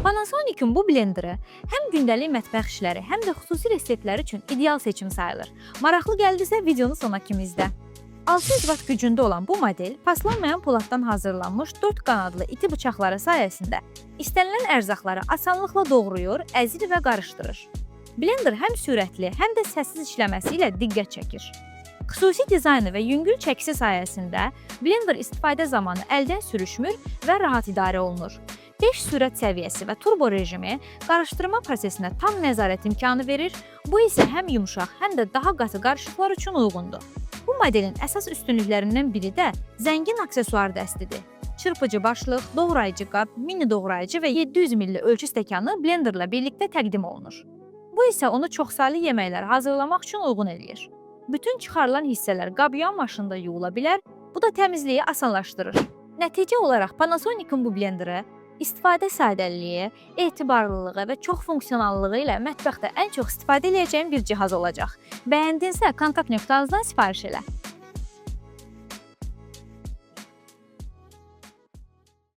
Panasonic'in bu blenderi həm gündəlik mətbəx işləri, həm də xüsusi reseptlər üçün ideal seçim sayılır. Maraqlı gəldisə videonu sona kimi izlə. 600 Watt gücündə olan bu model paslanmayan poladdan hazırlanmış 4 qanadlı iti bıçaqları sayəsində istənilən ərzaqları asanlıqla doğrayır, əzir və qarışdırır. Blender həm sürətli, həm də səssiz işləməsi ilə diqqət çəkir. Xüsusi dizaynı və yüngül çəkisi sayəsində blender istifadə zamanı əldən sürüşmür və rahat idarə olunur. 5 sürət səviyyəsi və turbo rejimi qarışdırma prosesinə tam nəzarət imkanı verir, bu isə həm yumşaq, həm də daha qatı qarışıqlar üçün uyğundur. Bu modelin əsas üstünlüklərindən biri də zəngin aksesuar dəstidir. Çırpıcı başlıq, doğrayıcı qab, mini doğrayıcı və 700 ml ölçü stəkanı blenderla birlikdə təqdim olunur. Bu isə onu çoxsaylı yeməklər hazırlamaq üçün uyğun eləyir. Bütün çıxarılan hissələr qab-yuyan maşında yuyula bilər, bu da təmizliyi asanlaşdırır. Nəticə olaraq Panasonic'in bu blenderi istifadə sadəliliyi, etibarlılığı və çox funksionallığı ilə mətbəxdə ən çox istifadə edəcəyin bir cihaz olacaq. Bəyəndinsə kontakt.az-dan sifariş elə.